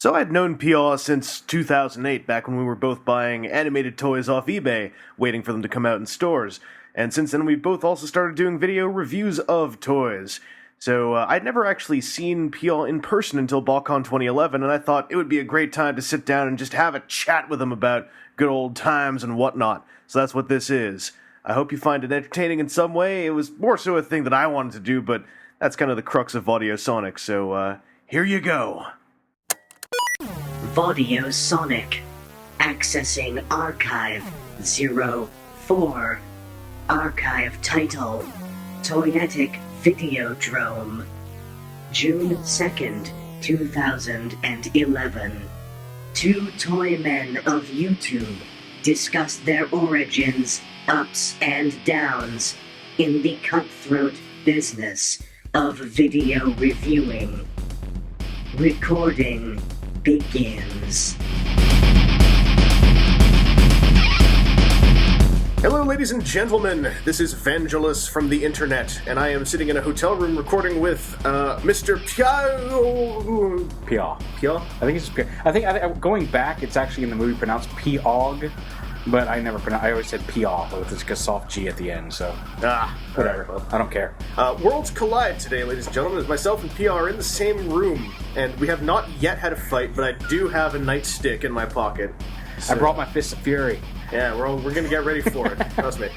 So I'd known Peaugh since 2008, back when we were both buying animated toys off eBay, waiting for them to come out in stores. And since then, we've both also started doing video reviews of toys. So I'd never actually seen Peaugh in person until Botcon 2011, and I thought it would be a great time to sit down and just have a chat with him about good old times and whatnot. So that's what this is. I hope you find it entertaining in some way. It was more so a thing that I wanted to do, but that's kind of the crux of Vaudiosonic, so here you go. Vaudiosonic. Accessing Archive 04. Archive title. Toyetic Videodrome. June 2nd, 2011. Two toy men of YouTube discuss their origins, ups and downs, in the cutthroat business of video reviewing. Recording begins. Hello, ladies and gentlemen. This is Vangelus from the internet, and I am sitting in a hotel room recording with Mr. Peaugh. Peaugh. Peaugh? I think it's just Peaugh. I think going back, it's actually in the movie pronounced Peaugh, but I never pronounce. I always said Peaugh with like a soft G at the end. So whatever. I don't care. Worlds collide today, ladies and gentlemen, as myself and Peaugh are in the same room, and we have not yet had a fight, but I do have a nightstick in my pocket. So. I brought my Fist of Fury. Yeah, we're going to get ready for it. Trust me.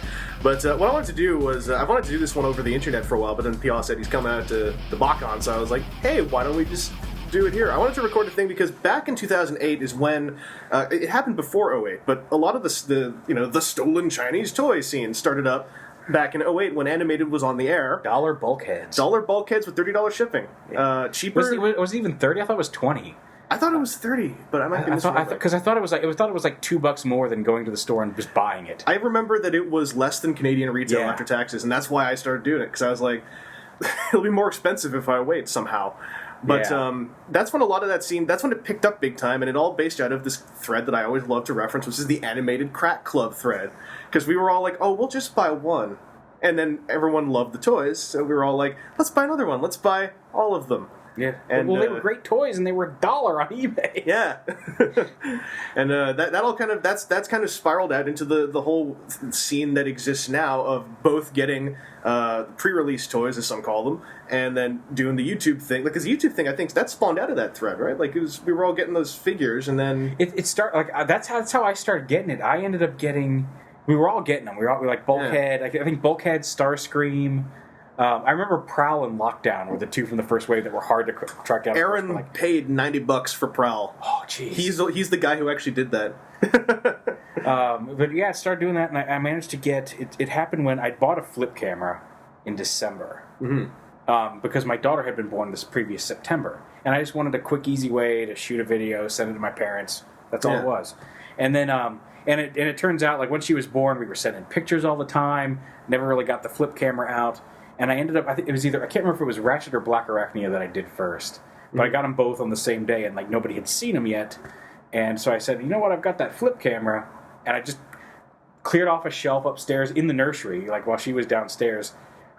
But what I wanted to do was, I wanted to do this one over the internet for a while, but then Peaugh said he's coming out to the Botcon, so I was like, hey, why don't we just do it here? I wanted to record a thing because back in 2008 is when, it happened before '08, but a lot of the stolen Chinese toy scene started up back in '08 when Animated was on the air. Dollar bulkheads. Dollar bulkheads with $30 shipping. Cheaper. Was it even 30? I thought it was 20. I thought it was 30, but I might be misremembering. Because I thought it was like $2 more than going to the store and just buying it. I remember that it was less than Canadian retail Yeah. after taxes, and that's why I started doing it, because I was like, it'll be more expensive if I wait somehow. But that's when a lot of that scene, that's when it picked up big time, and it all based out of this thread that I always love to reference, which is the Animated Crack Club thread. Because we were all like, oh, we'll just buy one. And then everyone loved the toys, so we were all like, let's buy another one. Let's buy all of them. Yeah, and, well, they were great toys, and they were $1 on eBay. Yeah, and that all kind of that's kind of spiraled out into the whole scene that exists now of both getting pre-release toys, as some call them, and then doing the YouTube thing. Like, because the YouTube thing, I think that spawned out of that thread, right? Like, we were all getting those figures, and then that's how I started getting it. I ended up getting. We were all getting them. We were like Bulkhead. Yeah. I think Bulkhead, Starscream. I remember Prowl and Lockdown were the two from the first wave that were hard to track down. Aaron paid $90 for Prowl. Oh, jeez. He's the guy who actually did that. But yeah, I started doing that, and I managed to get... It happened when I bought a flip camera in December. Mm-hmm. Because my daughter had been born this previous September. And I just wanted a quick, easy way to shoot a video, send it to my parents. That's all it was. And then... And it turns out, like, when she was born, we were sending pictures all the time, never really got the flip camera out. And I ended up, I think it was either, I can't remember if it was Ratchet or Black Arachnia that I did first. But I got them both on the same day, and like nobody had seen them yet. And so I said, you know what, I've got that flip camera. And I just cleared off a shelf upstairs in the nursery, like while she was downstairs.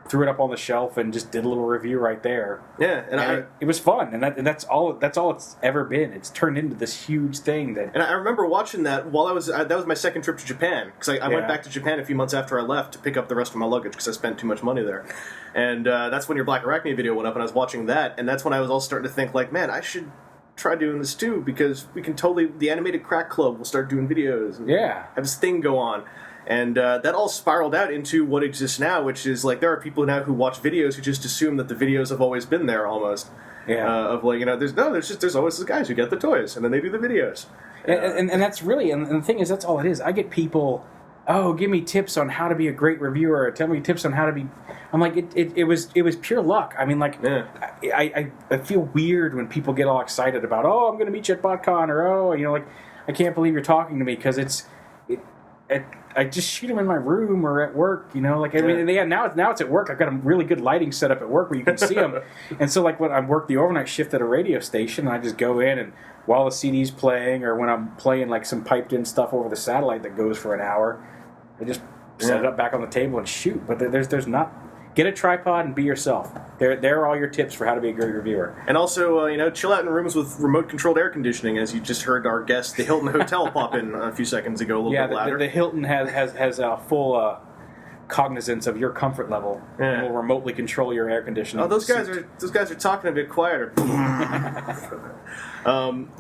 Threw it up on the shelf and just did a little review right there. Yeah, and it was fun, and that's all it's ever been. It's turned into this huge thing that. And I remember watching that while I was that was my second trip to Japan, because I went back to Japan a few months after I left to pick up the rest of my luggage because I spent too much money there, and that's when your Black Arachnia video went up, and I was watching that, and that's when I was all starting to think like, man, I should try doing this too, because we can the Animated Crack Club will start doing videos and have this thing go on. And that all spiraled out into what exists now, which is, like, there are people now who watch videos who just assume that the videos have always been there, almost. Yeah. Of, like, there's always the guys who get the toys, and then they do the videos. And that's really, and the thing is, that's all it is. I get people, give me tips on how to be a great reviewer, or tell me tips on how to be... I'm like, it was pure luck. I mean, like, I feel weird when people get all excited about, I'm going to meet you at Botcon, or, like, I can't believe you're talking to me, because I just shoot them in my room or at work, now it's at work. I've got a really good lighting set up at work where you can see them. And so, like, when I work the overnight shift at a radio station, I just go in, and while the CD's playing, or when I'm playing, like, some piped-in stuff over the satellite that goes for an hour, I just set it up back on the table and shoot. But there's not... get a tripod and be yourself. There are all your tips for how to be a great reviewer. And also, chill out in rooms with remote-controlled air conditioning, as you just heard our guest, the Hilton Hotel, pop in a few seconds ago, a little bit louder. The Hilton has a full cognizance of your comfort level and will remotely control your air conditioning. Oh, those guys are talking a bit quieter.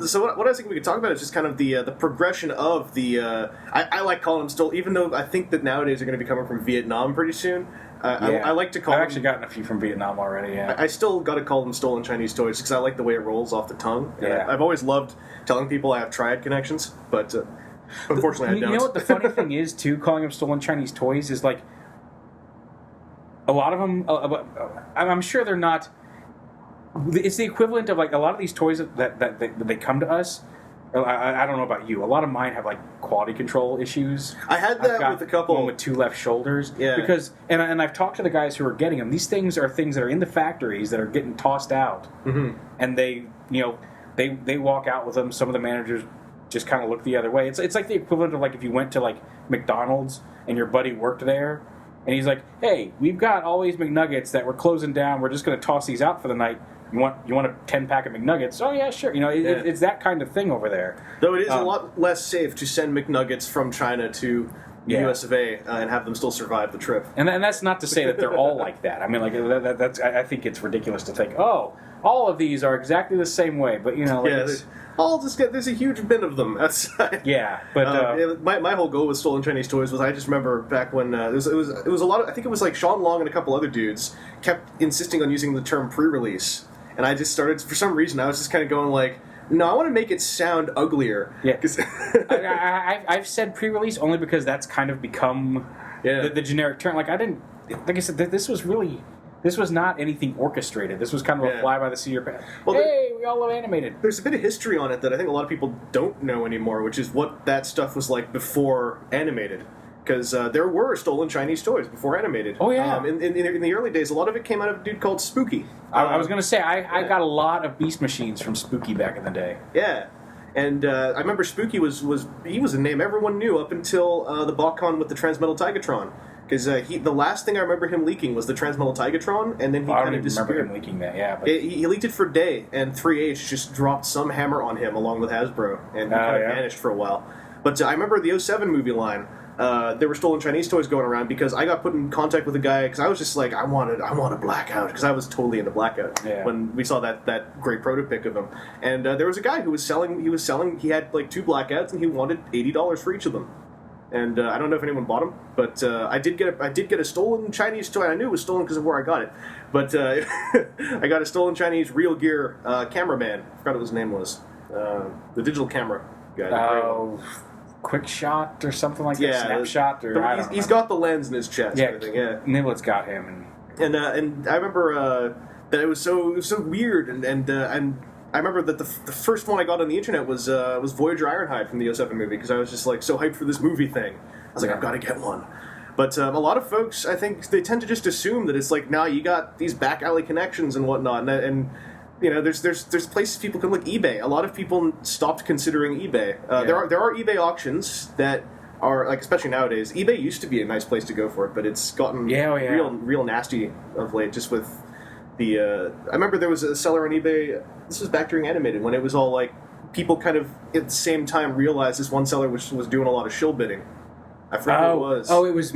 So what I was thinking we could talk about is just kind of the progression of the. I like calling them still, even though I think that nowadays they're going to be coming from Vietnam pretty soon. I like to call them... I've actually gotten a few from Vietnam already, yeah. I still got to call them stolen Chinese toys because I like the way it rolls off the tongue. Yeah. I've always loved telling people I have triad connections, but unfortunately I don't. You know what the funny thing is, too, calling them stolen Chinese toys is like... A lot of them... I'm sure they're not... It's the equivalent of like a lot of these toys that they come to us... I don't know about you. A lot of mine have like quality control issues. I had that with a couple. One with two left shoulders. Yeah. Because and I've talked to the guys who are getting them. These things are things that are in the factories that are getting tossed out, and they walk out with them. Some of the managers just kind of look the other way. It's like the equivalent of like if you went to like McDonald's and your buddy worked there, and he's like, "Hey, we've got all these McNuggets that we're closing down. We're just going to toss these out for the night. You want a 10-pack of McNuggets? Oh, yeah, sure. It's that kind of thing over there. Though it is a lot less safe to send McNuggets from China to the US of A and have them still survive the trip. And that's not to say that they're all like that. I mean, like that's. I think it's ridiculous to think, oh, all of these are exactly the same way. But there's a huge bin of them outside. Yeah, but my whole goal with stolen Chinese toys was I just remember back when it was a lot of, I think it was like Sean Long and a couple other dudes kept insisting on using the term pre-release. And I just started, for some reason, I was just kind of going like, no, I want to make it sound uglier. Yeah. I've said pre-release only because that's kind of become the generic term. Like, I said, this was not anything orchestrated. This was kind of a fly by the seat of your pants. Well, we all love animated. There's a bit of history on it that I think a lot of people don't know anymore, which is what that stuff was like before animated. Because there were stolen Chinese toys before animated. Oh, yeah. In the early days, a lot of it came out of a dude called Spooky. I was going to say, I got a lot of Beast Machines from Spooky back in the day. Yeah. And I remember Spooky was a name everyone knew up until the Botcon with the Transmetal Tigatron. Because the last thing I remember him leaking was the Transmetal Tigatron, and then he kind of disappeared. I don't remember him leaking that, yeah. But... He leaked it for a day, and 3H just dropped some hammer on him along with Hasbro, and he kind of vanished for a while. But I remember the 07 movie line. There were stolen Chinese toys going around because I got put in contact with a guy because I was just like I want a Blackout because I was totally into Blackout when we saw that great prototype of him, and there was a guy who was selling he had like 2 Blackouts and he wanted $80 for each of them, and I don't know if anyone bought them, but I did get a stolen Chinese toy. I knew it was stolen because of where I got it, but I got a stolen Chinese Real Gear cameraman. I forgot what his name was, the digital camera guy. Quick Shot or something like that, Snapshot, or I don't know. He's got the lens in his chest. Yeah, Niblet's got him, and I remember that it was so weird, and I remember that the first one I got on the internet was Voyager Ironhide from the 07 movie because I was just like so hyped for this movie thing. I was like, I've got to get one. But a lot of folks, I think, they tend to just assume that it's like, nah, you got these back alley connections and whatnot, and there's places people can look. eBay. A lot of people stopped considering eBay. There are eBay auctions that are like, especially nowadays. eBay used to be a nice place to go for it, but it's gotten real nasty of late. Just with the, I remember there was a seller on eBay. This was back during animated when it was all like people kind of at the same time realized this one seller was doing a lot of shill bidding. I forgot what it was. Oh, it was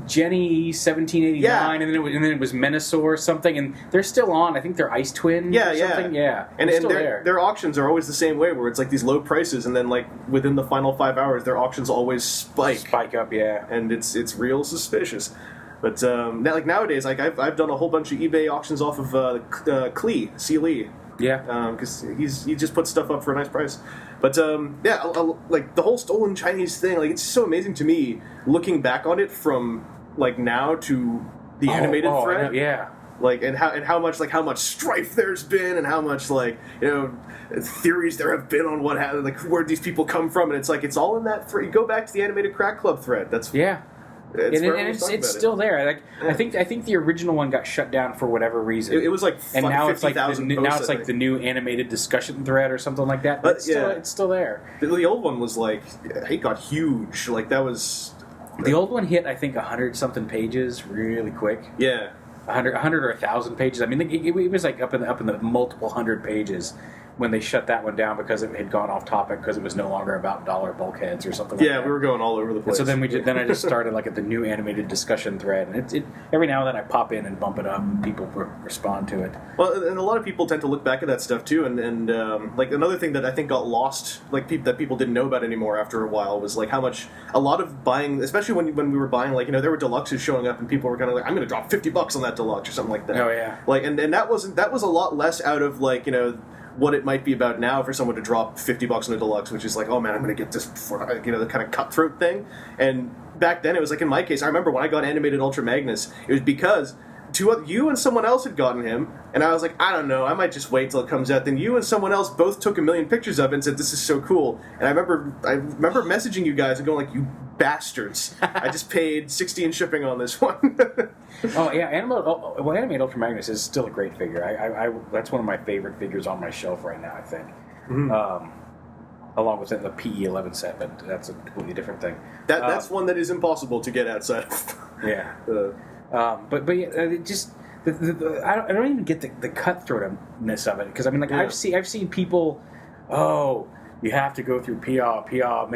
Jenny 1789, and then it was Menasor or something, and they're still on. I think they're Ice Twin. Or something. Yeah. And their auctions are always the same way, where it's like these low prices, and then like within the final 5 hours, their auctions always spike up. Yeah, and it's real suspicious. But like nowadays, like I've done a whole bunch of eBay auctions off of Klee, C. Lee. Yeah, because he just puts stuff up for a nice price. But like the whole stolen Chinese thing, like it's so amazing to me looking back on it from like now to the animated thread. Yeah, like and how much strife there's been, and how much theories there have been on what happened, like where these people come from, and it's like it's all in that thread. You go back to the Animated Crack Club thread. That's It's still there. Like I think the original one got shut down for whatever reason. It was like and now it's like the new animated discussion thread or something like that. But it's still there. The old one was like it got huge. Like that was the old one hit I think 100 something pages really quick. Yeah. 100 or 1,000 pages. I mean, it was like up in the multiple hundred pages when they shut that one down because it had gone off topic because it was no longer about dollar bulkheads or something like that. Yeah, we were going all over the place. And so then I just started like at the new animated discussion thread, and it every now and then I pop in and bump it up, and people respond to it. Well, and a lot of people tend to look back at that stuff too, and like another thing that I think got lost, like that people didn't know about anymore after a while, was like how much a lot of buying, especially when we were buying, like there were deluxes showing up, and people were kind of like, I'm going to drop $50 on that deluxe or something like that. Oh yeah. Like and that was a lot less out of like what it might be about now for someone to drop $50 on a deluxe, which is like, oh man, I'm going to get this for the kind of cutthroat thing. And back then, it was like in my case, I remember when I got Animated Ultra Magnus, it was because you and someone else had gotten him, and I was like, I don't know, I might just wait till it comes out. Then you and someone else both took a million pictures of it and said, this is so cool. And I remember messaging you guys and going like, you bastards, I just paid $60 in shipping on this one. Oh yeah, Animated Ultra Magnus is still a great figure. I that's one of my favorite figures on my shelf right now, I think. Mm-hmm. Along with the PE11 set, but that's a completely different thing. That's one that is impossible to get outside of. Yeah. But yeah, it just I don't even get the cutthroatness of it, because I mean, like I've seen people, you have to go through Peaugh. Peaugh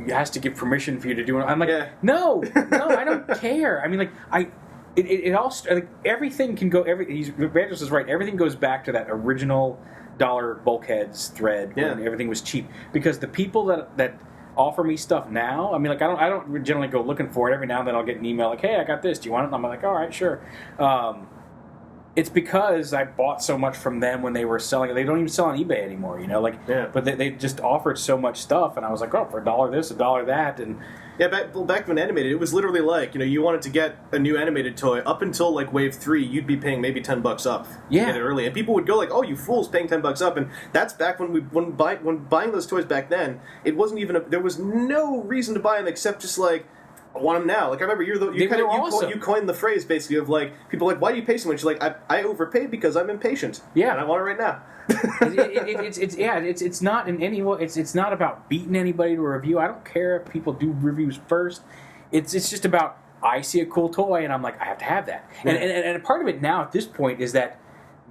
has to give permission for you to do it. I'm like, no, I don't care. I mean, like it all like everything can go. Vangelus is right. Everything goes back to that original dollar bulkheads thread when everything was cheap, because the people that offer me stuff now, I mean, like I don't generally go looking for it. Every now and then I'll get an email like, hey, I got this, do you want it? And I'm like, all right, sure. It's because I bought so much from them when they were selling it. They don't even sell on eBay anymore, but they just offered so much stuff, and I was like, for $1 this, $1 that, and back when Animated, it was literally like, you wanted to get a new Animated toy, up until like Wave 3, you'd be paying maybe $10 up to get it early. And people would go like, oh, you fools, paying $10 up. And that's back when buying those toys back then, it wasn't even, there was no reason to buy them except just like, I want them now. Like, I remember you coined the phrase basically of like, people are like, why do you pay so much? You're like, I overpaid because I'm impatient. Yeah. And I want it right now. It's not in any way. It's not about beating anybody to a review. I don't care if people do reviews first. It's just about, I see a cool toy and I'm like, I have to have that. Yeah. And a part of it now at this point is that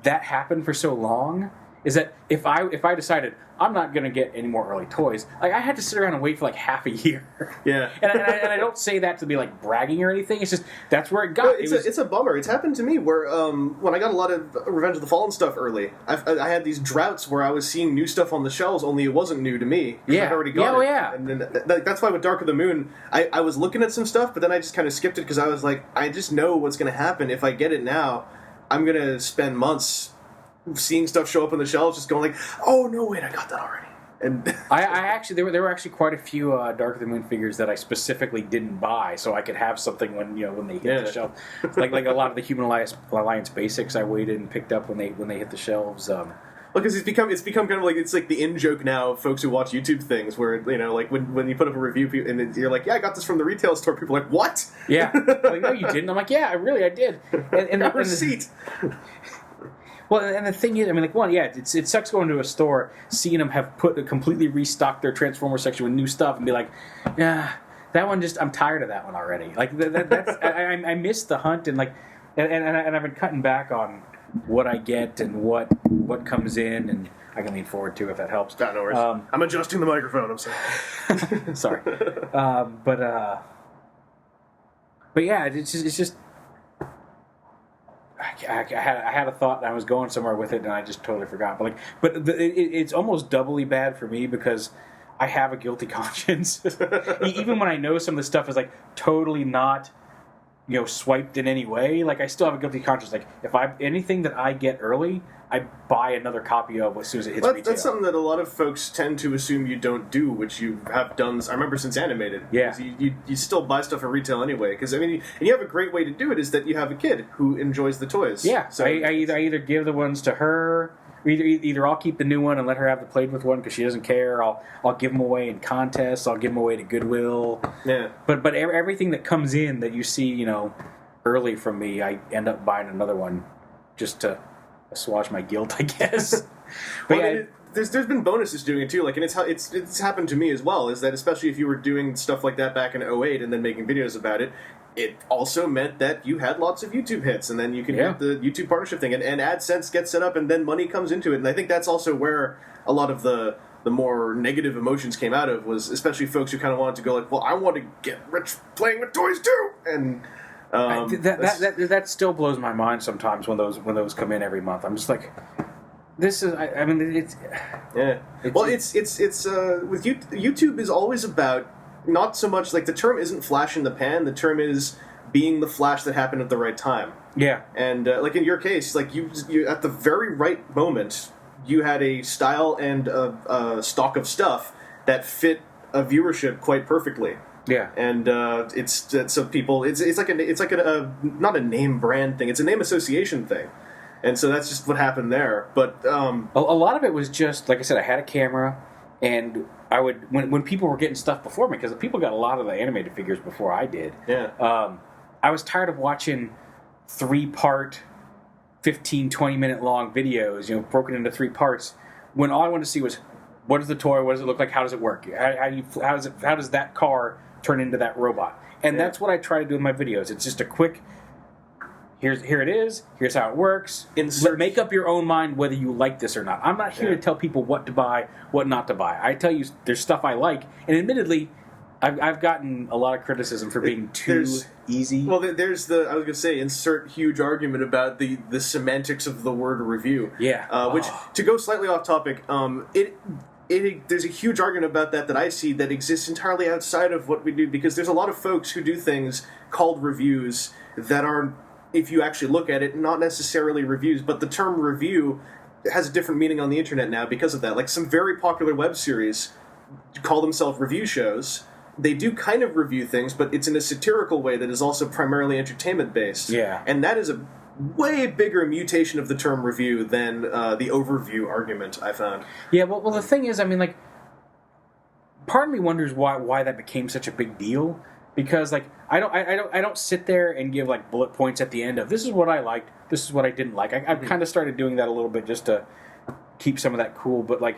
happened for so long. Is that if I decided I'm not going to get any more early toys, like I had to sit around and wait for like half a year. Yeah. and I don't say that to be like bragging or anything. It's just that's where it got. It's a bummer. It's happened to me where when I got a lot of Revenge of the Fallen stuff early, I had these droughts where I was seeing new stuff on the shelves, only it wasn't new to me. Yeah. I'd already got it. Yeah. And then that's why with Dark of the Moon, I was looking at some stuff, but then I just kind of skipped it because I was like, I just know what's going to happen if I get it now. I'm going to spend months seeing stuff show up on the shelves, just going like, oh no, wait, I got that already. And I actually there were actually quite a few Dark of the Moon figures that I specifically didn't buy so I could have something when they hit the shelf. Like a lot of the Human Alliance basics I waited and picked up when they hit the shelves. Well, because it's become kind of like, it's like the in joke now of folks who watch YouTube things where like when you put up a review and you're like, yeah, I got this from the retail store. People are like, what? Yeah, like no, you didn't. I'm like, yeah, I did. And the receipt. Well, and the thing is, I mean, like, it sucks going to a store, seeing them have completely restocked their Transformer section with new stuff, and be like, yeah, that one I'm tired of that one already. Like, that's I miss the hunt, and like, and I've been cutting back on what I get and what comes in, and I can lean forward to if that helps. No worries. I'm adjusting the microphone. I'm sorry. Sorry, but yeah, it's just. I had a thought and I was going somewhere with it and I just totally forgot. But it's almost doubly bad for me because I have a guilty conscience. Even when I know some of the stuff is like totally not, swiped in any way, like I still have a guilty conscience. Like if anything that I get early, I buy another copy of as soon as it hits retail. That's something that a lot of folks tend to assume you don't do, which you have done. I remember since Animated. Yeah. You still buy stuff at retail anyway. Because, I mean, and you have a great way to do it is that you have a kid who enjoys the toys. Yeah. So I either give the ones to her, or either I'll keep the new one and let her have the played with one because she doesn't care. I'll give them away in contests. I'll give them away to Goodwill. Yeah. But everything that comes in that you see, early from me, I end up buying another one just to assuage my guilt, I guess. But well, there's been bonuses doing it too, like, and it's happened to me as well. Is that especially if you were doing stuff like that back in 2008 and then making videos about it, it also meant that you had lots of YouTube hits, and then you can get the YouTube partnership thing, and AdSense gets set up, and then money comes into it. And I think that's also where a lot of the more negative emotions came out of, was especially folks who kind of wanted to go like, well, I want to get rich playing with toys too, and that still blows my mind sometimes when those come in every month. I'm just like, this is. I mean, it's well, it's with YouTube is always about not so much like the term isn't flash in the pan. The term is being the flash that happened at the right time. Yeah, and like in your case, like you at the very right moment, you had a style and a stock of stuff that fit a viewership quite perfectly. Yeah, and it's so people it's like a not a name brand thing, it's a name association thing, and so that's just what happened there. But a lot of it was just like I said, I had a camera, and I would when people were getting stuff before me, because people got a lot of the animated figures before I did. Yeah, I was tired of watching 3-part 15-20 minute long videos, broken into 3 parts, when all I wanted to see was, what is the toy, what does it look like, how does it work, how does that car turn into that robot? And that's what I try to do with my videos. It's just a quick, here it is, here's how it works. Make up your own mind whether you like this or not. I'm not here to tell people what to buy, what not to buy. I tell you there's stuff I like, and admittedly, I've gotten a lot of criticism for being too easy. Well, there's I was going to say, insert huge argument about the semantics of the word review. Yeah. Which, to go slightly off topic, there's a huge argument about that I see that exists entirely outside of what we do, because there's a lot of folks who do things called reviews that are, if you actually look at it, not necessarily reviews, but the term review has a different meaning on the internet now because of that. Like, some very popular web series call themselves review shows. They do kind of review things, but it's in a satirical way that is also primarily entertainment-based. Yeah. And that is a way bigger mutation of the term review than the overview argument, I found. Yeah, well, the thing is, I mean, like, part of me wonders why that became such a big deal. Because, like, I don't sit there and give, like, bullet points at the end of, this is what I liked, this is what I didn't like. I've kind of started doing that a little bit just to keep some of that cool, but, like,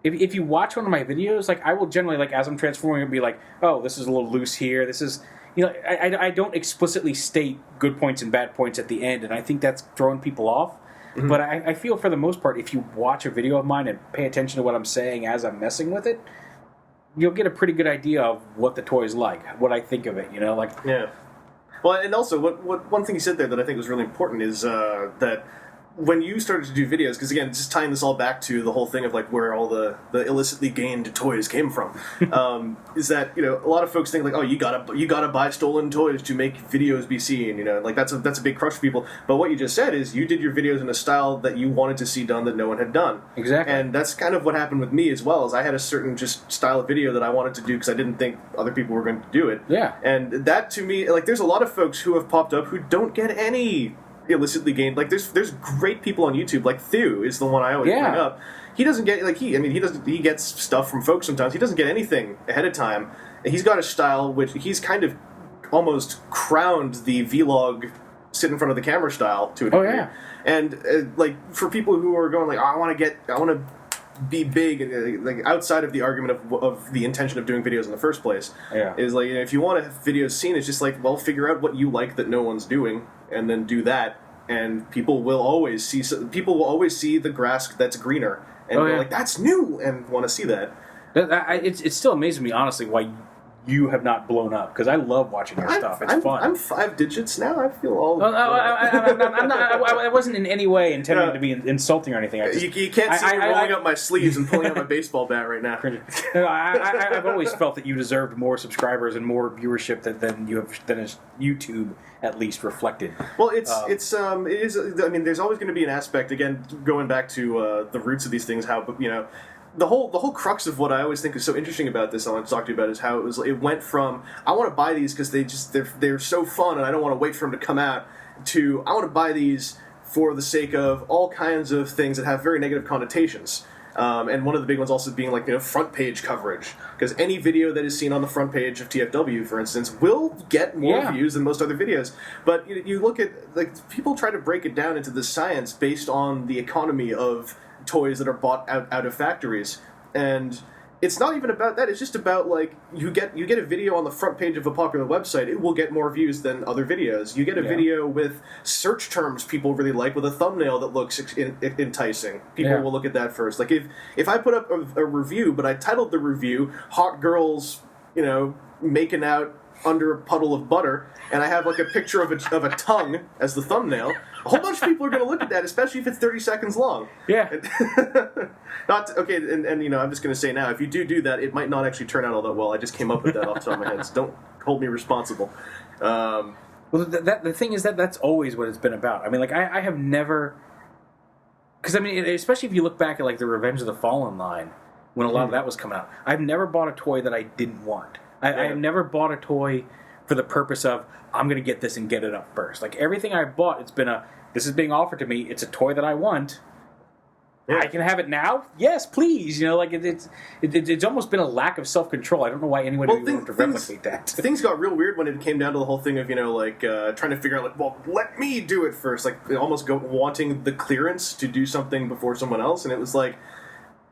if you watch one of my videos, like, I will generally, like, as I'm transforming, it'll be like, oh, this is a little loose here. This is, I don't explicitly state good points and bad points at the end, and I think that's throwing people off. Mm-hmm. But I feel for the most part, if you watch a video of mine and pay attention to what I'm saying as I'm messing with it, you'll get a pretty good idea of what the toy's like, what I think of it, like. Yeah. Well, and also, what one thing you said there that I think was really important is that when you started to do videos, because again, just tying this all back to the whole thing of like where all the illicitly gained toys came from, is that a lot of folks think like, oh, you gotta buy stolen toys to make videos be seen, like that's a big crush for people. But what you just said is you did your videos in a style that you wanted to see done that no one had done. Exactly. And that's kind of what happened with me as well. Is I had a certain just style of video that I wanted to do because I didn't think other people were going to do it. Yeah. And that to me, like, there's a lot of folks who have popped up who don't get any illicitly gained. Like, there's great people on YouTube. Like Thew is the one I always bring up. He doesn't get he gets stuff from folks sometimes. He doesn't get anything ahead of time. And he's got a style which he's kind of almost crowned the vlog sit in front of the camera style to a degree. Oh yeah. And like for people who are going like, oh, I want to be big, and like outside of the argument of the intention of doing videos in the first place, is like, if you want to have videos seen, it's just like, well, figure out what you like that no one's doing, and then do that, and people will always see the grass that's greener, and go like, that's new, and want to see that. It still amazes me, honestly, why you have not blown up, because I love watching your stuff. It's fun. I'm 5 digits now. I feel all. I wasn't in any way intending to be insulting or anything. You can't see me rolling up my sleeves and pulling out my baseball bat right now. I've always felt that you deserved more subscribers and more viewership than YouTube at least reflected. Well, it is. I mean, there's always going to be an aspect. Again, going back to the roots of these things, how the whole crux of what I always think is so interesting about this, I want to talk to you about, is how it went from, I want to buy these because they're so fun and I don't want to wait for them to come out, to I want to buy these for the sake of all kinds of things that have very negative connotations. And one of the big ones also being like front page coverage, because any video that is seen on the front page of TFW, for instance, will get more views than most other videos. But you look at, like, people try to break it down into the science based on the economy of toys that are bought out of factories, and it's not even about that. It's just about, like, you get a video on the front page of a popular website, it will get more views than other videos. You get a video with search terms people really like, with a thumbnail that looks enticing. People will look at that first. Like, if I put up a review, but I titled the review, Hot Girls, making out under a puddle of butter, and I have, like, a picture of a tongue as the thumbnail, a whole bunch of people are going to look at that, especially if it's 30 seconds long. Yeah. I'm just going to say now, if you do that, it might not actually turn out all that well. I just came up with that off the top of my head, so don't hold me responsible. Well, the thing is that's always what it's been about. I mean, like, I have never... Because, I mean, especially if you look back at, like, the Revenge of the Fallen line, when a lot of that was coming out, I've never bought a toy that I didn't want. I have never bought a toy for the purpose of, I'm going to get this and get it up first. Like, everything I've bought, it's been this is being offered to me, it's a toy that I want. Yeah. I can have it now? Yes, please. Like, it's almost been a lack of self-control. I don't know why anyone would want to replicate that. Things got real weird when it came down to the whole thing of, trying to figure out, like, well, let me do it first. Like, almost wanting the clearance to do something before someone else. And it was like,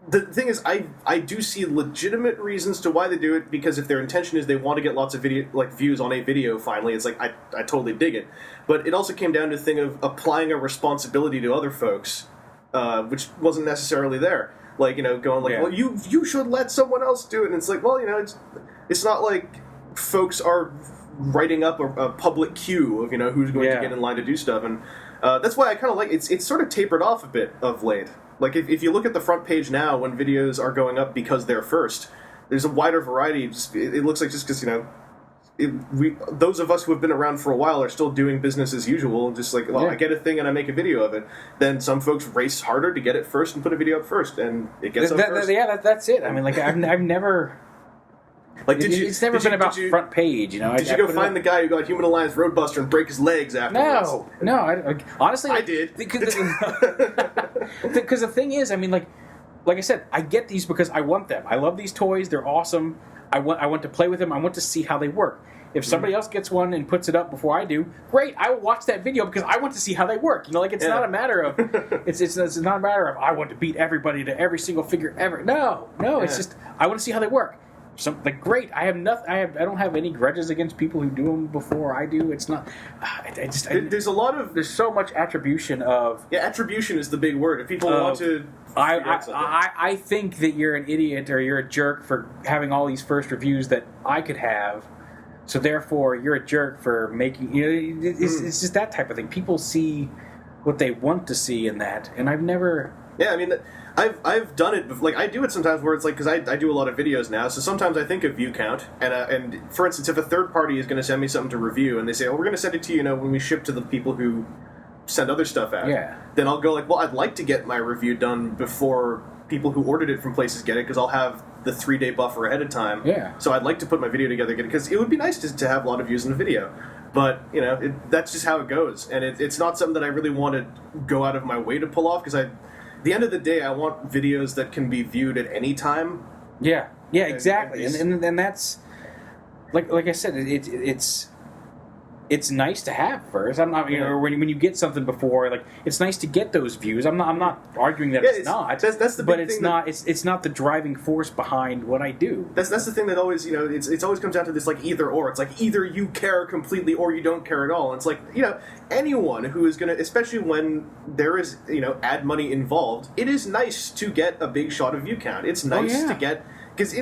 the thing is, I do see legitimate reasons to why they do it, because if their intention is they want to get lots of views on a video, finally, it's like, I totally dig it. But it also came down to the thing of applying a responsibility to other folks, which wasn't necessarily there. Like, going like, well, you should let someone else do it. And it's like, well, it's not like folks are writing up a public queue of, who's going to get in line to do stuff. And that's why I kind of like, it's sort of tapered off a bit of late. Like, if you look at the front page now, when videos are going up because they're first, there's a wider variety. It looks like just because, those of us who have been around for a while are still doing business as usual, and just like, well, I get a thing and I make a video of it. Then some folks race harder to get it first and put a video up first, and it gets up first. That's it. I mean, like, I've never... Like, it's never been about front page, Did you go find the guy who got Human Alliance Roadbuster and break his legs afterwards? No. Honestly, I did. Because the thing is, I mean, like I said, I get these because I want them. I love these toys. They're awesome. I want to play with them. I want to see how they work. If somebody else gets one and puts it up before I do, great. I will watch that video because I want to see how they work. It's not a matter of it's not a matter of I want to beat everybody to every single figure ever. No. It's just I want to see how they work. Great. I don't have any grudges against people who do them before I do. It's not. There's a lot of. There's so much attribution of. Yeah, attribution is the big word. If people want to. I think that you're an idiot or you're a jerk for having all these first reviews that I could have. So therefore, you're a jerk for making. It's just that type of thing. People see what they want to see in that, and I've never. Yeah, I mean, I've done it. Like, I do it sometimes where it's like, because I do a lot of videos now, so sometimes I think of view count, and for instance, if a third party is going to send me something to review, and they say, oh, we're going to send it to you, when we ship to the people who send other stuff out, then I'll go like, well, I'd like to get my review done before people who ordered it from places get it, because I'll have the 3-day buffer ahead of time. Yeah. So I'd like to put my video together, because it would be nice to have a lot of views in the video. But, that's just how it goes, and it's not something that I really want to go out of my way to pull off, because the end of the day, I want videos that can be viewed at any time. Yeah, exactly. And that's like I said, it's nice to have first. I'm not, when you get something before, like, it's nice to get those views. I'm not arguing that it's not. That's the big but thing. It's not. It's not the driving force behind what I do. That's the thing that always it's always comes down to this, like, either or. It's like either you care completely or you don't care at all. And it's like anyone who is gonna, especially when there is ad money involved, it is nice to get a big shot of view count. It's nice to get, because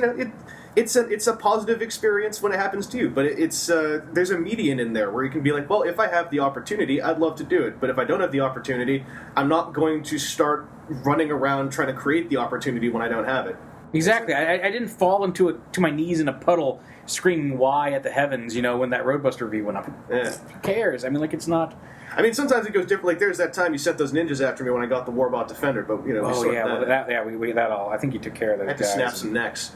It's a positive experience when it happens to you, but there's a median in there where you can be like, well, if I have the opportunity, I'd love to do it, but if I don't have the opportunity, I'm not going to start running around trying to create the opportunity when I don't have it. Exactly. I didn't fall to my knees in a puddle screaming "Why" at the heavens, when that Roadbuster review went up. Yeah. Who cares? I mean, like, it's not... I mean, sometimes it goes different. Like, there's that time you sent those ninjas after me when I got the Warbot Defender, but, we sorted that out. We that all. I think you took care of those guys. I had to snap some necks.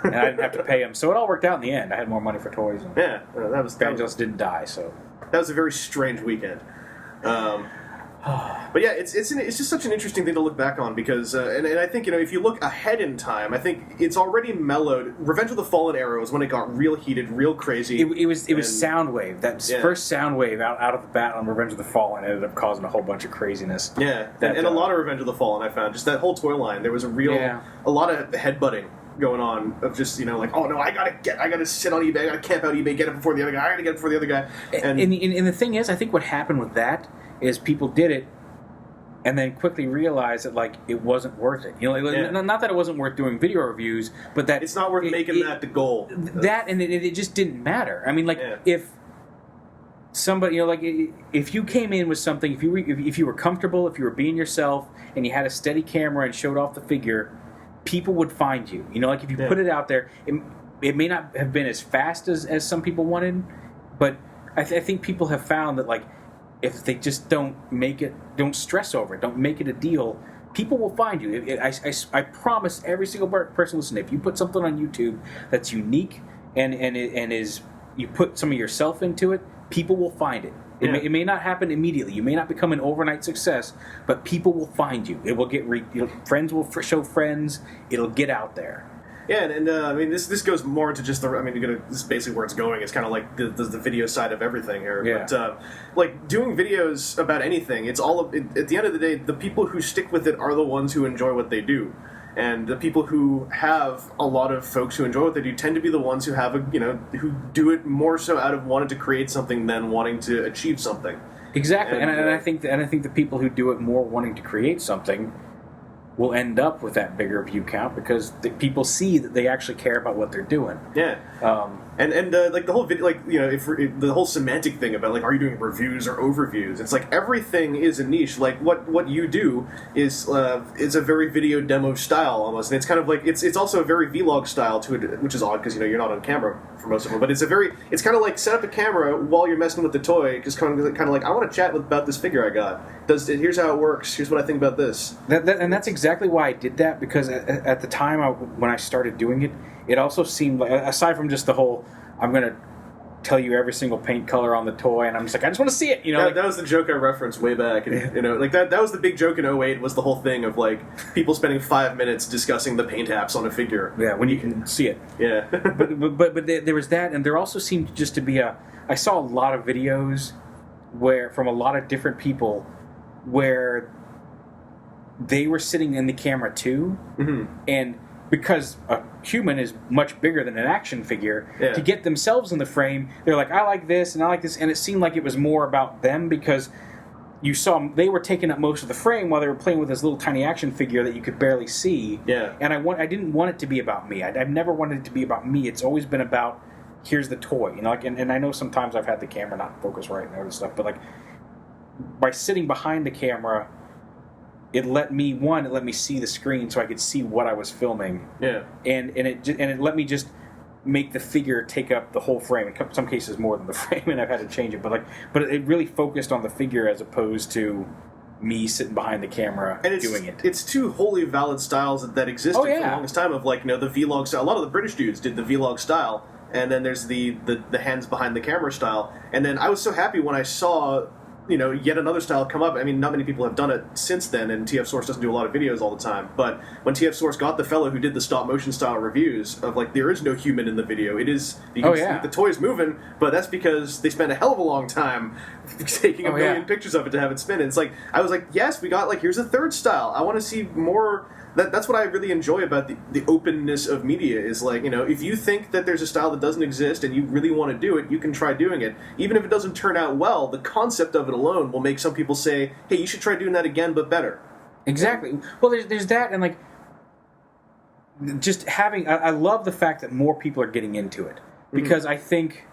And I didn't have to pay him, so it all worked out in the end. I had more money for toys. And Vangelus didn't die, so that was a very strange weekend. But yeah, it's just such an interesting thing to look back on, because and I think if you look ahead in time, I think it's already mellowed. Revenge of the Fallen era was when it got real heated, real crazy. It was Soundwave. That first Soundwave out of the bat on Revenge of the Fallen ended up causing a whole bunch of craziness. Yeah, and a lot of Revenge of the Fallen, I found just that whole toy line. There was a lot of headbutting. going on of just, like, oh no, I gotta sit on eBay, I gotta camp out eBay, get it before the other guy, I gotta get it before the other guy. And the thing is, I think what happened with that is people did it and then quickly realized that, like, it wasn't worth it. Not that it wasn't worth doing video reviews, but that it's not worth making that the goal. That, and it just didn't matter. I mean, like, if somebody, if you came in with something, if you were comfortable, if you were being yourself, and you had a steady camera and showed off the figure, people would find you. If you put it out there, it may not have been as fast as some people wanted, but I think people have found that, like, if they just don't stress over it, don't make it a deal, people will find you. I promise every single person listening, if you put something on YouTube that's unique and is, you put some of yourself into it, people will find it. It may not happen immediately. You may not become an overnight success, but people will find you. It will get friends will show friends. It'll get out there. Yeah, and I mean, this goes more into just this is basically where it's going. It's kind of like the video side of everything here. Yeah. But like doing videos about anything, it's all at the end of the day, the people who stick with it are the ones who enjoy what they do. And the people who have a lot of folks who enjoy what they do tend to be the ones who have who do it more so out of wanting to create something than wanting to achieve something. Exactly, and I think the people who do it more wanting to create something will end up with that bigger view count because people see that they actually care about what they're doing. Yeah. And like the whole video, like, if the whole semantic thing about, like, are you doing reviews or overviews? It's like everything is a niche. Like what you do is a very video demo style almost, and it's kind of like it's also a very vlog style to it, which is odd because you're not on camera for most of them. But it's kind of like set up a camera while you're messing with the toy, just kind of like I want to chat about this figure I got. Here's how it works. Here's what I think about this. And that's exactly why I did that, because at the time when I started doing it, it also seemed like, aside from just the whole, I'm going to tell you every single paint color on the toy, and I'm just like, I just want to see it. That was the joke I referenced way back. And, like that was the big joke in 2008, was the whole thing of, like, people spending 5 minutes discussing the paint apps on a figure. Yeah, when you can see it. Yeah. but there was that, and there also seemed just to be I saw a lot of videos from a lot of different people where they were sitting in the camera too, and because a human is much bigger than an action figure, to get themselves in the frame, they're like, I like this and I like this, and it seemed like it was more about them because you saw they were taking up most of the frame while they were playing with this little tiny action figure that you could barely see. Yeah. And I didn't want it to be about me. I've never wanted it to be about me. It's always been about, here's the toy. Like, and I know sometimes I've had the camera not focus right and other stuff, but, like, by sitting behind the camera, it let me see the screen so I could see what I was filming. Yeah. And it let me just make the figure take up the whole frame. In some cases more than the frame, and I've had to change it. But it really focused on the figure as opposed to me sitting behind the camera and doing it. It's two wholly valid styles that existed for the longest time of, like, the vlog style. A lot of the British dudes did the vlog style, and then there's the hands behind the camera style. And then I was so happy when I saw yet another style come up. I mean, not many people have done it since then, and TF Source doesn't do a lot of videos all the time. But when TF Source got the fellow who did the stop motion style reviews of, like, there is no human in the video. It is the toy's moving, but that's because they spent a hell of a long time taking a million pictures of it to have it spin. And it's like, I was like, yes, we got, like, here's a third style. I want to see more. That's what I really enjoy about the openness of media is, like, if you think that there's a style that doesn't exist and you really want to do it, you can try doing it. Even if it doesn't turn out well, the concept of it alone will make some people say, hey, you should try doing that again, but better. Exactly. Well, there's that, and, like, just having... I love the fact that more people are getting into it, because I think...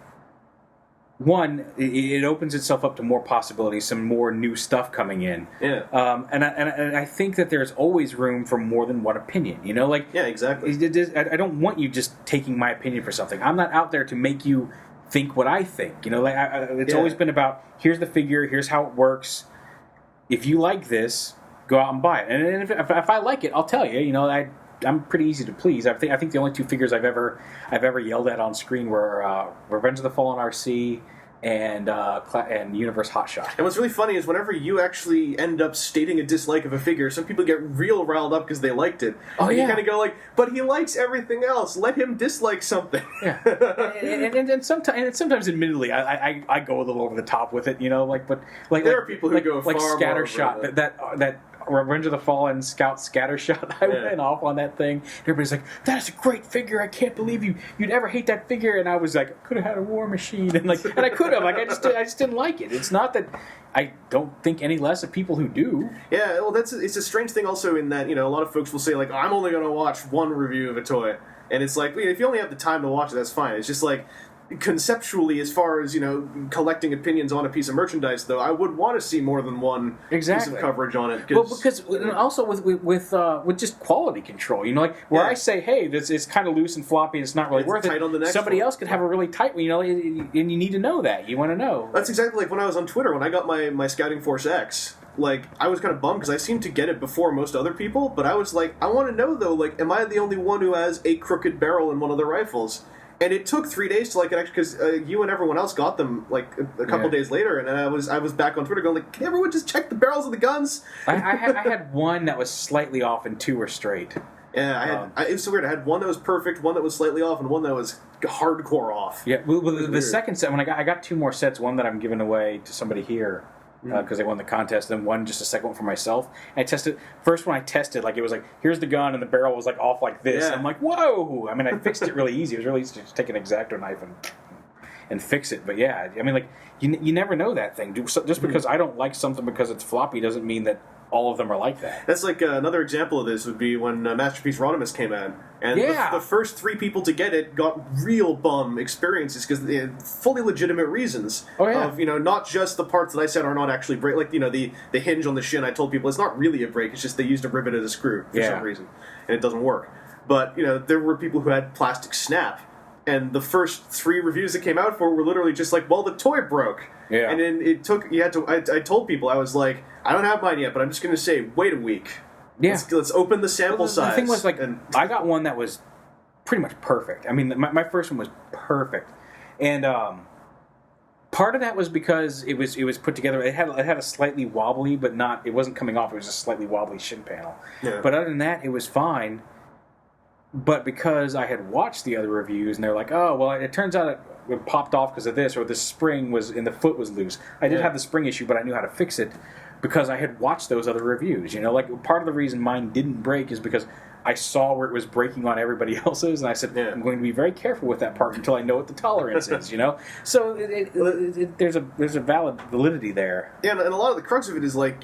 One, it opens itself up to more possibilities, some more new stuff coming in. Yeah. And I think that there's always room for more than one opinion. Like, yeah, exactly. I don't want you just taking my opinion for something. I'm not out there to make you think what I think. It's always been about, here's the figure, here's how it works. If you like this, go out and buy it. And if I like it, I'll tell you. I'm pretty easy to please. I think the only two figures I've ever yelled at on screen were Revenge of the Fallen RC and Universe Hotshot. And what's really funny is whenever you actually end up stating a dislike of a figure, some people get real riled up because they liked it. Oh, and yeah. You kind of go like, but he likes everything else. Let him dislike something. Yeah. and sometimes, admittedly, I go a little over the top with it. But there are people who go like far Scattershot more that Revenge of the Fallen Scout Scattershot. I went off on that thing. Everybody's like, "That's a great figure. I can't believe you'd ever hate that figure." And I was like, "I could have had a War Machine," and I could have. Like, I just didn't like it. It's not that I don't think any less of people who do. Yeah, well, it's a strange thing also in that, a lot of folks will say, like, I'm only going to watch one review of a toy. And it's like, if you only have the time to watch it, that's fine. It's just like, conceptually, as far as, collecting opinions on a piece of merchandise, though, I would want to see more than one piece of coverage on it. Well, because also with just quality control, like where I say, hey, it's kind of loose and floppy, and it's not really worth it. Somebody else could have a really tight one, and you need to know that. You want to know. That's exactly like when I was on Twitter, when I got my Scouting Force X. Like, I was kind of bummed because I seemed to get it before most other people, but I was like, I want to know, though, like, am I the only one who has a crooked barrel in one of the rifles? And it took 3 days to, like, actually, because you and everyone else got them, like, a couple days later, and I was back on Twitter going, like, can everyone just check the barrels of the guns? I had one that was slightly off and 2 were straight. Yeah, it was so weird. I had one that was perfect, one that was slightly off, and one that was hardcore off. Yeah, well, the second set, when I got 2 more sets, one that I'm giving away to somebody here, because they won the contest, and one just a second one for myself. And I tested. First one I tested, like, it was like, here's the gun, and the barrel was like off like this. And I'm like, whoa! I mean, I fixed it really easy. It was really easy to just take an X-Acto knife and fix it. But yeah, I mean, like, you never know that thing. Just because I don't like something because it's floppy doesn't mean that all of them are like that. That's like another example of this would be when Masterpiece Rodimus came out. And the first 3 people to get it got real bum experiences because they had fully legitimate reasons. Of, not just the parts that I said are not actually break. Like, the hinge on the shin, I told people it's not really a break, it's just they used a rivet as a screw for some reason. And it doesn't work. But, there were people who had plastic snap. And the first 3 reviews that came out for it were literally just like, well, the toy broke. Yeah. And then I told people, I was like, I don't have mine yet, but I'm just going to say, wait a week. Yeah. Let's open the sample size. The thing was, like, I got one that was pretty much perfect. I mean, my first one was perfect. And part of that was because it was put together, it had a slightly wobbly, but it wasn't coming off, it was a slightly wobbly shin panel. Yeah. But other than that, it was fine. But because I had watched the other reviews, and they're like, oh, well, it turns out it popped off because of this, or the spring was in the foot was loose. I did have the spring issue, but I knew how to fix it because I had watched those other reviews. Like, part of the reason mine didn't break is because I saw where it was breaking on everybody else's, and I said, I'm going to be very careful with that part until I know what the tolerance is, So there's a valid validity there. Yeah, and a lot of the crux of it is, like,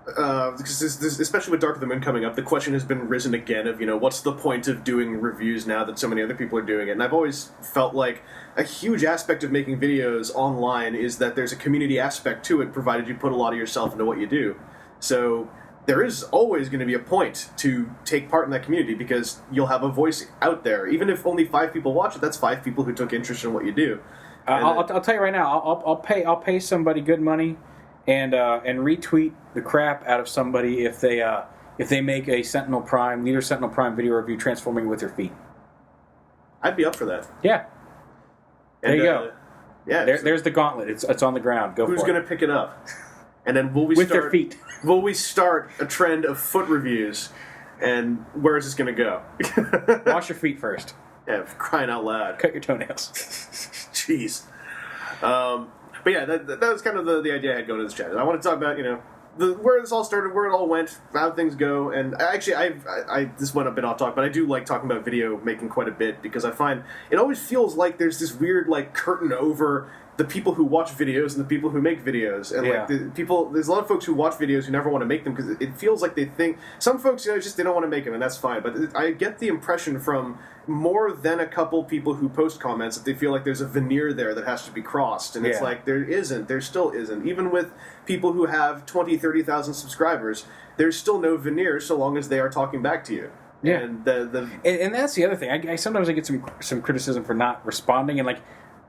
because especially with Dark of the Moon coming up, the question has been risen again of, what's the point of doing reviews now that so many other people are doing it? And I've always felt like a huge aspect of making videos online is that there's a community aspect to it, provided you put a lot of yourself into what you do. So there is always going to be a point to take part in that community because you'll have a voice out there. Even if only 5 people watch it, that's 5 people who took interest in what you do. I'll tell you right now, I'll pay somebody good money and retweet the crap out of somebody if they make a Leader Sentinel Prime video review transforming with their feet. I'd be up for that. Yeah. There you go. Yeah. There's the gauntlet. It's on the ground. Go for it. Who's going to pick it up? And then their feet? Will we start a trend of foot reviews? And where is this going to go? Wash your feet first. Yeah, crying out loud. Cut your toenails. Jeez. But yeah, that was kind of the idea I had going to this chat. I want to talk about, where this all started, where it all went, how things go, and actually, I this went a bit off topic, but I do like talking about video making quite a bit, because I find it always feels like there's this weird, like, curtain over the people who watch videos and the people who make videos, and like there's a lot of folks who watch videos who never want to make them because it feels like they think some folks, just they don't want to make them, and that's fine. But I get the impression from more than a couple people who post comments that they feel like there's a veneer there that has to be crossed, and it's like there still isn't. Even with people who have 20,000-30,000 subscribers, there's still no veneer so long as they are talking back to you. Yeah, and that's the other thing. I sometimes I get some criticism for not responding, and like,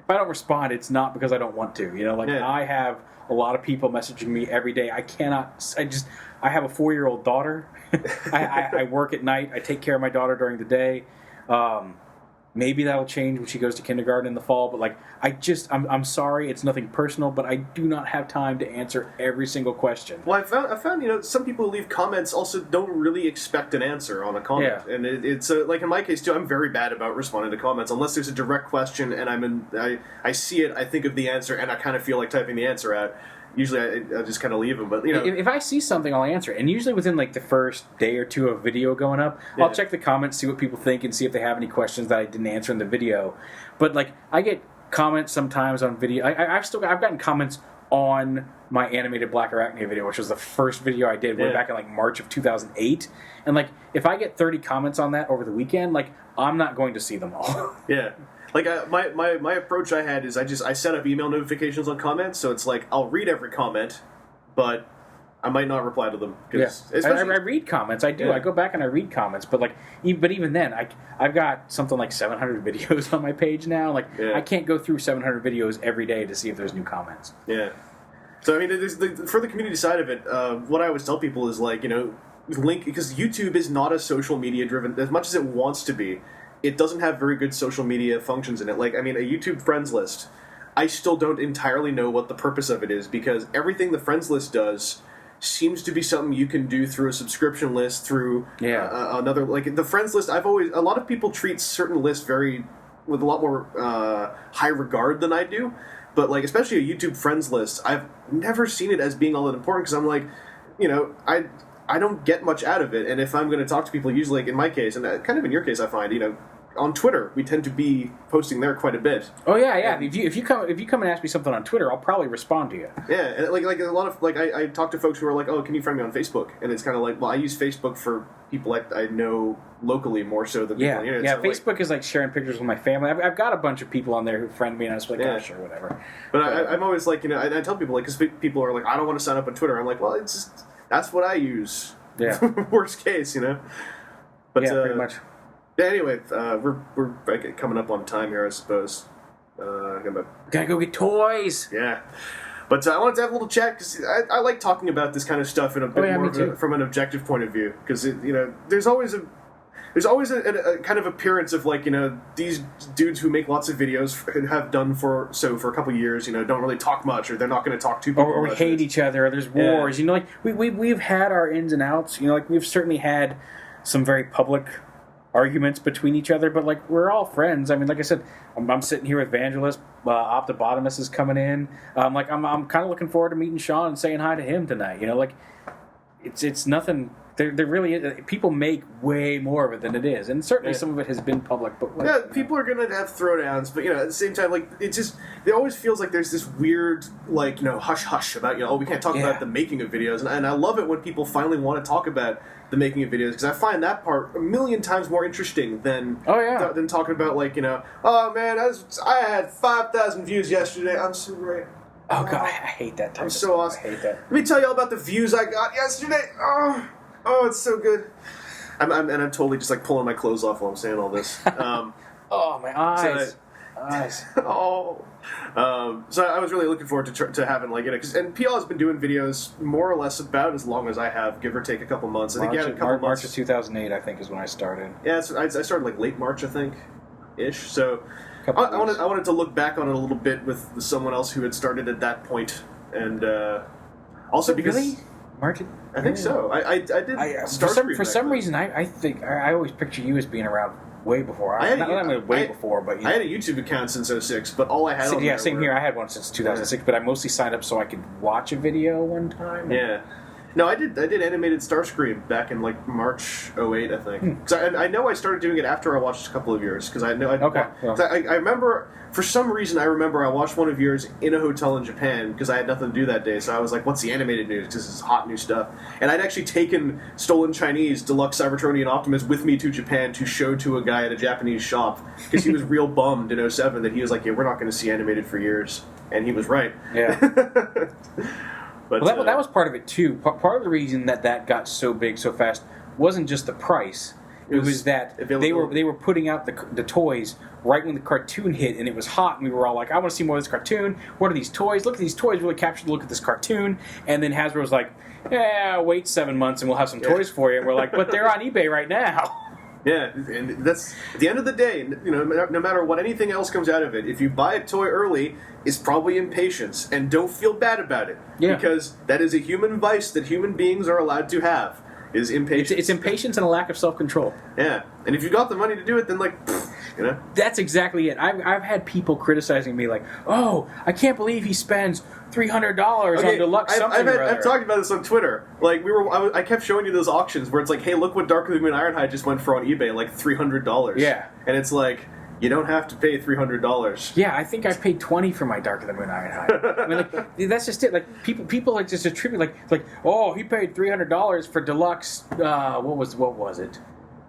if I don't respond, it's not because I don't want to. I have a lot of people messaging me every day. I have a 4-year-old daughter. I work at night. I take care of my daughter during the day. Maybe that'll change when she goes to kindergarten in the fall, but like, I'm sorry, it's nothing personal, but I do not have time to answer every single question. Well, I found some people who leave comments also don't really expect an answer on a comment, and it's like in my case too, I'm very bad about responding to comments unless there's a direct question and I see it, I think of the answer, and I kind of feel like typing the answer out. usually I just kind of leave them. But you know, if I see something, I'll answer it. And usually within like the first day or two of video going up, I'll check the comments, see what people think, and see if they have any questions that I didn't answer in the video. But like I get comments sometimes on video. I've gotten comments on my animated Black Arachne video, which was the first video I did way back in like March of 2008. And like if I get 30 comments on that over the weekend, like I'm not going to see them all. Yeah. Like my approach I had is I set up email notifications on comments, so it's like I'll read every comment, but I might not reply to them. I read comments. I do. Yeah. I go back and I read comments, but like, even then, I've got something like 700 videos on my page now. Like, I can't go through 700 videos every day to see if there's new comments. Yeah. So I mean, for the community side of it, what I always tell people is like, you know, link, because YouTube is not a social media driven as much as it wants to be. It doesn't have very good social media functions in it. Like, I mean, a YouTube friends list, I still don't entirely know what the purpose of it is, because everything the friends list does seems to be something you can do through a subscription list, through another, like the friends list. A lot of people treat certain lists with a lot more high regard than I do, but like especially a YouTube friends list, I've never seen it as being all that important, because I'm like, you know, I don't get much out of it, and if I'm going to talk to people, usually like in my case, and kind of in your case, I find, you know, on Twitter, we tend to be posting there quite a bit. Oh yeah. If you come and ask me something on Twitter, I'll probably respond to you. Yeah, and like a lot of I talk to folks who are like, oh, can you friend me on Facebook? And it's kind of like, well, I use Facebook for people I know locally more so than people on the internet. Yeah, so Facebook is like sharing pictures with my family. I've got a bunch of people on there who friend me, and I was like, oh, sure, whatever. But I'm always like, you know, I tell people, like, because people are like, I don't want to sign up on Twitter. I'm like, well, it's just, that's what I use. Yeah. Worst case, you know. But pretty much. Yeah, anyway, we're coming up on time here, I suppose. Gotta go get toys. Yeah, but I wanted to have a little chat because I like talking about this kind of stuff in a bit more from an objective point of view, because you know there's always a kind of appearance of like, you know, these dudes who make lots of videos and have done for a couple years, you know, don't really talk much, or they're not going to talk to people, or we hate each other, or there's wars. You know, like we've had our ins and outs. You know, like we've certainly had some very public arguments between each other, but like we're all friends. I mean, like I said, I'm sitting here with Vangelus. Optobotomus is coming in. I'm kind of looking forward to meeting Sean and saying hi to him tonight. You know, like it's nothing. There really is. People make way more of it than it is, and certainly some of it has been public. But like, people are going to have throwdowns, but you know, at the same time, like it always feels like there's this weird, like, you know, hush hush about, you know, oh, we can't talk about the making of videos, and I love it when people finally want to talk about the making of videos, because I find that part a million times more interesting than talking about, like, you know, oh man, I had 5,000 views yesterday. I'm so great. Oh god, I hate that type. I'm so awesome. I hate that. Let me tell you all about the views I got yesterday. Oh, it's so good. I'm totally just like pulling my clothes off while I'm saying all this. Oh, my eyes. So I was really looking forward to having, like, you know, and Peaugh has been doing videos more or less about as long as I have, give or take a couple months. I think a couple months. March of 2008, I think, is when I started. Yeah, I started like late March, I think, ish. So I wanted to look back on it a little bit with someone else who had started at that point, and also because. Really? March? I think so. I did. For some reason, I think I always picture you as being around way before. I had a YouTube account since 2006, but all I had. Same here. I had one since 2006, but I mostly signed up so I could watch a video one time. Yeah. No, I did Animated Starscream back in like March 2008, I think. Because I know I started doing it after I watched a couple of yours. Because I know I remember, for some reason, I watched one of yours in a hotel in Japan because I had nothing to do that day. So I was like, "What's the animated news?" Because this is hot new stuff. And I'd actually taken Stolen Chinese Deluxe Cybertronian Optimus with me to Japan to show to a guy at a Japanese shop, because he was real bummed in 2007 that he was like, "Yeah, we're not going to see animated for years," and he was right. Yeah. But that was part of it too. Part of the reason that got so big so fast wasn't just the price. It was that they were putting out the toys right when the cartoon hit, and it was hot, and we were all like, I want to see more of this cartoon. What are these toys? Look at these toys. Really captured the look of this cartoon. And then Hasbro was like, yeah, wait 7 months and we'll have some toys for you. And we're like, but they're on eBay right now. Yeah, and that's at the end of the day. You know, no matter what anything else comes out of it, if you buy a toy early, it's probably impatience, and don't feel bad about it. Yeah. Because that is a human vice that human beings are allowed to have. Is impatience. It's impatience and a lack of self-control. Yeah, and if you got the money to do it, then like, You know? That's exactly it. I've had people criticizing me like, "Oh, I can't believe he spends $300 on deluxe something." I've talked about this on Twitter. Like I kept showing you those auctions where it's like, "Hey, look what Dark of the Moon Ironhide just went for on eBay, like $300." Yeah, and it's like, you don't have to pay $300. Yeah, I think I paid $20 for my Dark of the Moon Ironhide. I mean, like, that's just it. Like people like just attribute like, oh, he paid $300 for deluxe. What was it?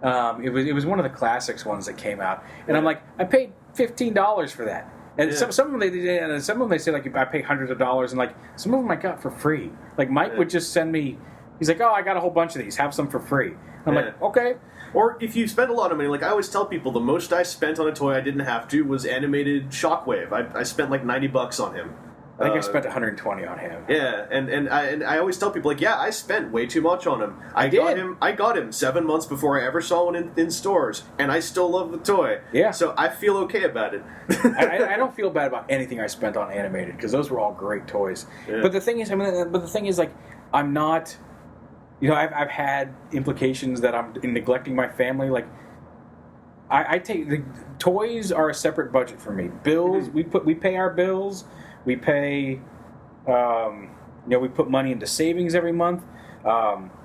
It was one of the classics ones that came out, and I'm like, I paid $15 for that. And some of them they say like I pay hundreds of dollars, and like some of them I got for free. Like Mike would just send me. He's like, oh, I got a whole bunch of these. Have some for free. I'm like, okay. Or if you spend a lot of money, like I always tell people, the most I spent on a toy I didn't have to was animated Shockwave. I spent like $90 on him. I think I spent $120 on him. Yeah, and I always tell people, like, yeah, I spent way too much on him. I got him 7 months before I ever saw one in stores, and I still love the toy. Yeah. So I feel okay about it. I don't feel bad about anything I spent on animated because those were all great toys. Yeah. But the thing is, like, I'm not. You know, I've had implications that I'm neglecting my family. Like, I take the toys are a separate budget for me. Bills, we pay our bills. We pay, we put money into savings every month.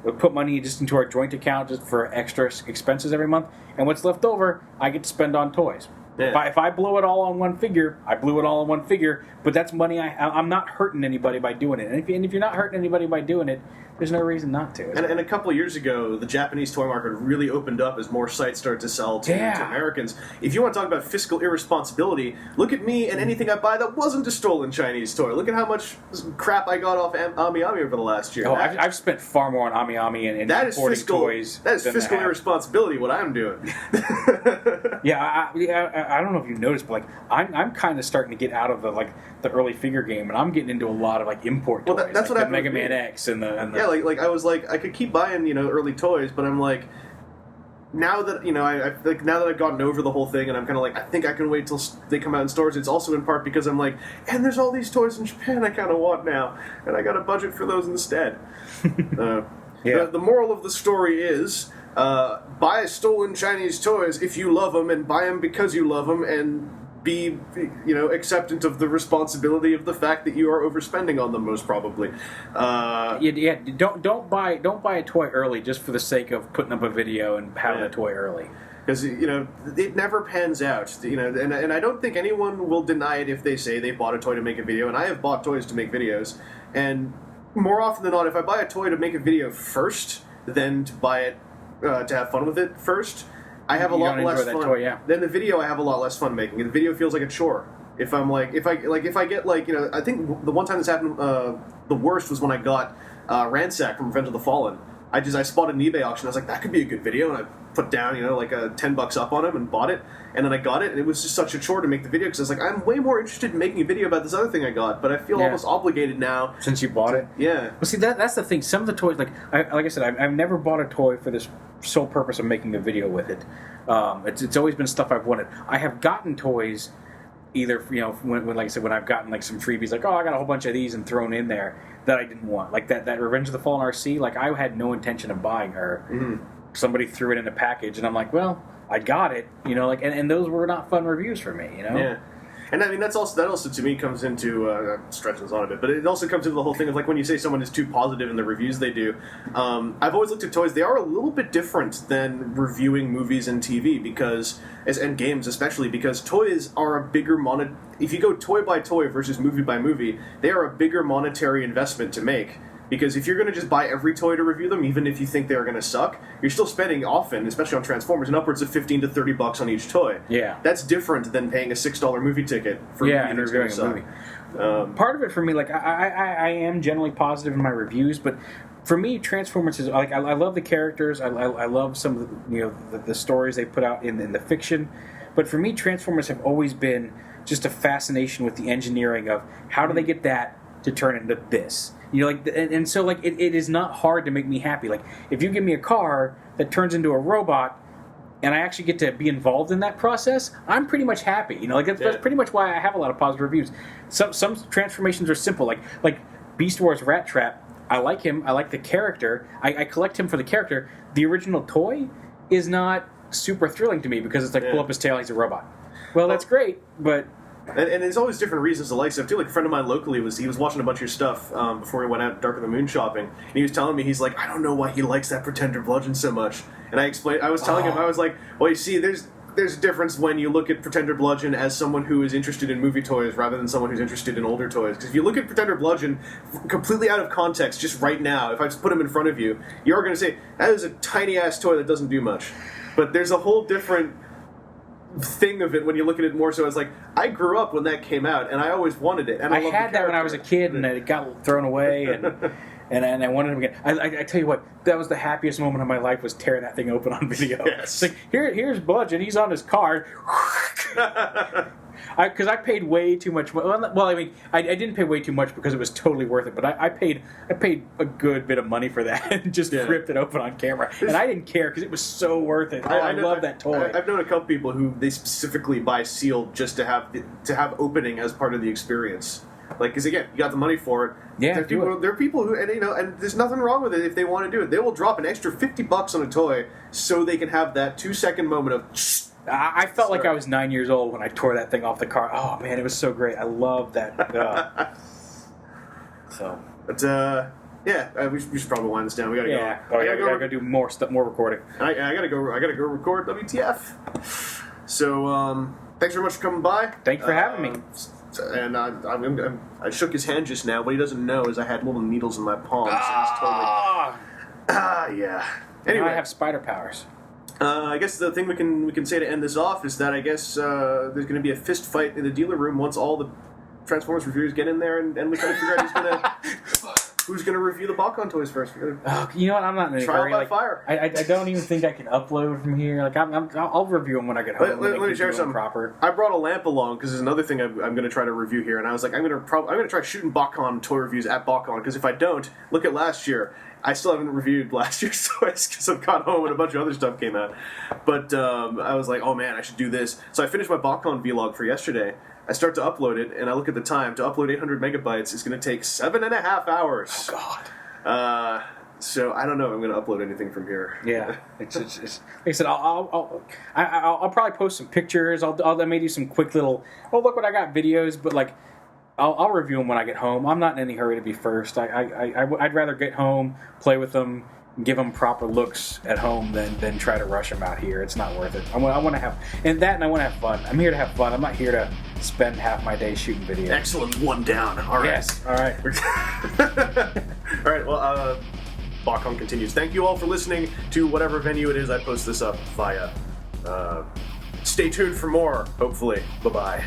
We put money just into our joint account just for extra expenses every month. And what's left over, I get to spend on toys. Yeah. If I blow it all on one figure, I blew it all on one figure. But that's money I'm not hurting anybody by doing it. And if you're not hurting anybody by doing it, there's no reason not to. And a couple of years ago, the Japanese toy market really opened up as more sites started to sell to Americans. If you want to talk about fiscal irresponsibility, look at me and anything I buy that wasn't a stolen Chinese toy. Look at how much crap I got off Ami Ami over the last year. Oh, I've spent far more on Ami Ami and that is importing fiscal, toys. That is fiscal irresponsibility, what I'm doing. I don't know if you noticed, but like I'm kind of starting to get out of the early figure game, and I'm getting into a lot of like import toys. That's what the Mega Man X and the like I was like I could keep buying early toys, but I'm like now that now that I've gotten over the whole thing, and I'm kind of like I think I can wait till they come out in stores. It's also in part because I'm like, and there's all these toys in Japan I kind of want now, and I got a budget for those instead. The moral of the story is. Buy stolen Chinese toys if you love them, and buy them because you love them, and be acceptant of the responsibility of the fact that you are overspending on them, most probably. Don't buy a toy early just for the sake of putting up a video and having a toy early. Because it never pans out. And I don't think anyone will deny it if they say they bought a toy to make a video. And I have bought toys to make videos, and more often than not, if I buy a toy to make a video first, then to buy it. To have fun with it first, I have a lot less fun. Toy, Then the video, I have a lot less fun making. The video feels like a chore. If I'm if I get I think the one time this happened, the worst was when I got Ransack from Revenge of the Fallen. I spotted an eBay auction. I was like, that could be a good video, and I put down like $10 up on him and bought it. And then I got it, and it was just such a chore to make the video because I was like, I'm way more interested in making a video about this other thing I got, but I feel almost obligated now since you bought it. Yeah. Well, see, that's the thing. Some of the toys, like I said, I've never bought a toy for this sole purpose of making a video with it. It's always been stuff I've wanted. I have gotten toys. Either when like I said, when I've gotten like some freebies, like I got a whole bunch of these and thrown in there that I didn't want, like that Revenge of the Fallen RC. Like I had no intention of buying her. Mm-hmm. Somebody threw it in a package, and I'm like, well, I got it. And those were not fun reviews for me. Yeah. And I mean that also to me comes into stretching this on a bit, but it also comes into the whole thing of like when you say someone is too positive in the reviews they do. I've always looked at toys; they are a little bit different than reviewing movies and TV and games especially because toys are a bigger If you go toy by toy versus movie by movie, they are a bigger monetary investment to make. Because if you're going to just buy every toy to review them, even if you think they're going to suck, you're still spending often, especially on Transformers, upwards of $15 to $30 on each toy. Yeah, that's different than paying a $6 movie ticket for and reviewing a movie. Part of it for me, like I am generally positive in my reviews, but for me, Transformers is like I love the characters. I love some of the stories they put out in the fiction, but for me, Transformers have always been just a fascination with the engineering of how do they get that to turn into this. And so it is not hard to make me happy. Like if you give me a car that turns into a robot, and I actually get to be involved in that process, I'm pretty much happy. That's pretty much why I have a lot of positive reviews. Some transformations are simple, like Beast Wars Rat Trap. I like him. I like the character. I collect him for the character. The original toy is not super thrilling to me because it's like pull up his tail, he's a robot. Well, that's great, but. And there's always different reasons to like stuff too. Like a friend of mine locally he was watching a bunch of your stuff before he went out Dark of the Moon shopping, and he was telling me he's like, I don't know why he likes that Pretender Bludgeon so much. And I was telling him, I was like, well, you see, there's a difference when you look at Pretender Bludgeon as someone who is interested in movie toys rather than someone who's interested in older toys. Because if you look at Pretender Bludgeon completely out of context, just right now, if I just put him in front of you, you're going to say that is a tiny ass toy that doesn't do much. But there's a whole different thing of it when you look at it more so as like I grew up when that came out and I always wanted it and I had that when I was a kid and it got thrown away and I wanted him again. I tell you what, that was the happiest moment of my life was tearing that thing open on video. Yes. It's like here's Bludgeon, he's on his card. Because I paid way too much. Well, I mean, I didn't pay way too much because it was totally worth it. But I paid a good bit of money for that and just ripped it open on camera. And I didn't care because it was so worth it. I love that toy. I've known a couple people who they specifically buy sealed just to have opening as part of the experience. Like, because again, you got the money for it. Yeah, there are people who, and there's nothing wrong with it if they want to do it. They will drop an extra $50 on a toy so they can have that 2-second moment of. I felt like I was 9 years old when I tore that thing off the car. Oh man, it was so great. I love that. But we should probably wind this down. We gotta go. Oh yeah, we gotta go do more stuff, more recording. I gotta go record WTF. So thanks very much for coming by. Thank you for having me. And I shook his hand just now. What he doesn't know is I had little needles in my palms. Yeah. Anyway, now I have spider powers. I guess the thing we can say to end this off is that I guess there's going to be a fist fight in the dealer room once all the Transformers reviewers get in there, and we try to figure out who's going to review the Botcon toys first. You know what? I'm not in a trial hurry. by fire. I don't even think I can upload from here. Like I'll review them when I get home. Let me share something. Proper. I brought a lamp along because there's another thing I'm going to try to review here, and I was like, I'm going to try shooting Botcon toy reviews at Botcon because if I don't, look at last year. I still haven't reviewed last year's toys because I've got home and a bunch of other stuff came out. But I was like, oh man, I should do this. So I finished my Botcon vlog for yesterday. I start to upload it, and I look at the time. To upload 800 megabytes is going to take 7.5 hours. Oh, God. So I don't know if I'm going to upload anything from here. Yeah. It's like I said, I'll probably post some pictures. I may do some quick little, oh, look what I got videos, but like, I'll review them when I get home. I'm not in any hurry to be first. I'd rather get home, play with them, give them proper looks at home than try to rush them out here. It's not worth it. I want to have and I want to have fun. I'm here to have fun. I'm not here to spend half my day shooting videos. Excellent, one down. All right. Yes. All right. All right. Well, Botcon continues. Thank you all for listening to whatever venue it is I post this up via. Stay tuned for more. Hopefully. Bye bye.